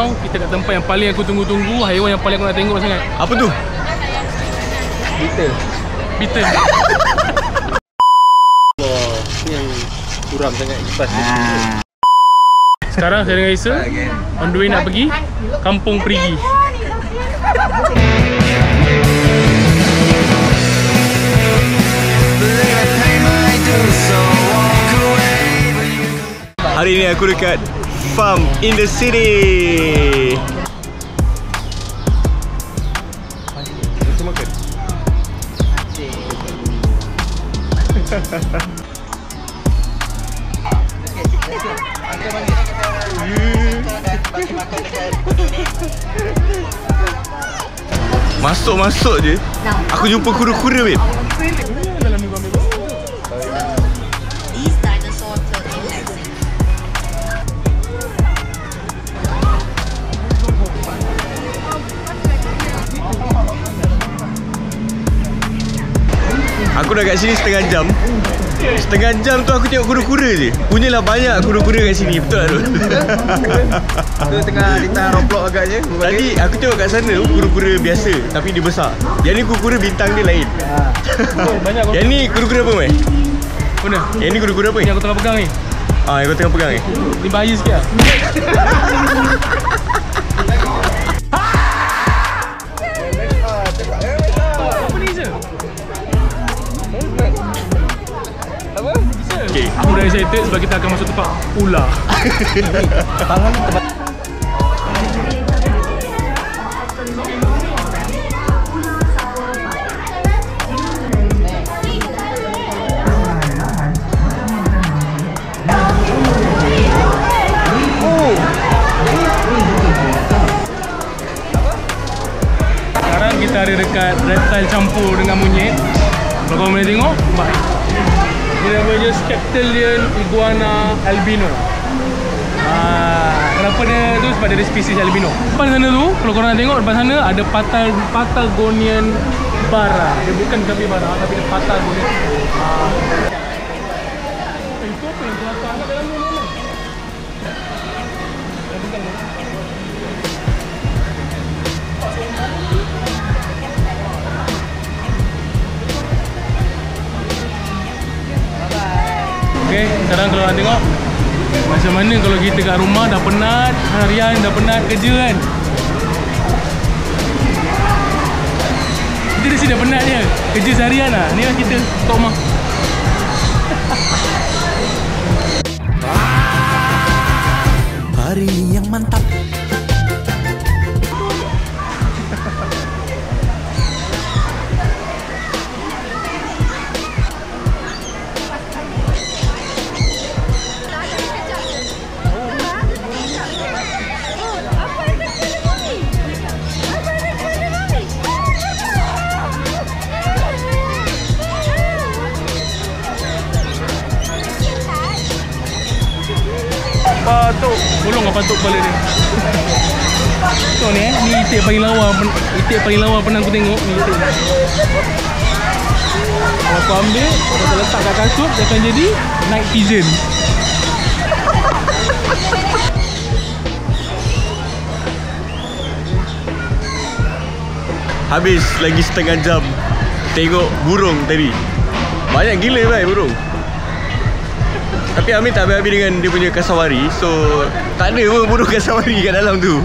now kita kat tempat yang paling aku tunggu-tunggu. Haiwan yang paling aku nak tengok sangat. Apa tu? Beetle. Beetle. Wah, ni yang suram sangat kipas ni. Sekarang saya dengan Isa on the way nak pergi Kampung Perigi. Hari ni aku dekat Farm in the City. Kita makan. Masuk-masuk je aku jumpa kura-kura, babe. These dinosaur turtles. Aku dah kat sini setengah jam. Setengah jam tu aku tengok kura-kura je. Punyalah banyak kura-kura kat sini. Betul tak tu? Tu tengah ditahan roblok agaknya. Tadi aku tengok kat sana kura-kura biasa, tapi dia besar. Yang ni kura-kura bintang dia lain. Banyak kau. Yang ni kura-kura apa, Mai? Mana? Yang ni kura-kura apa ni? Yang aku tengah pegang ni. Ah, yang kau tengah pegang ni. Ni bahaya sikit lah. Apa ni je? Apa? Okay, aku dah excited sebab kita akan masuk tempat ular. Sekarang kita ada dekat reptile campur dengan monyet. Kalau korang boleh tengok, baik. Dia namanya Skeptalian Iguana Albino. Kenapa dia tu? Sebab dia ada spesies albino. Depan sana tu, kalau korang nak tengok, depan sana ada Patagonian bara. Dia bukan capybara, tapi dia Patagonian. Itu apa yang kelakar kat dalam ni? Okay, sekarang kalau nak tengok macam mana kalau kita kat rumah dah penat harian, dah penat kerja kan. Kita di sini dah penat je kerja seharian lah. Ni lah kita kat rumah. Hari yang mantap. Patuk, bolong lah patuk kepala dia. Tengok ni ni itik paling lawa. Itik paling lawa pernah aku tengok ni itik. Kalau aku ambil, kalau letak kat kasut, dia akan jadi night pigeon. Habis lagi setengah jam tengok burung tadi. Banyak gila, baik, burung. Tapi Amin tak habis-habis dengan dia punya kasawari. So tak ada pun burung kasawari kat dalam tu.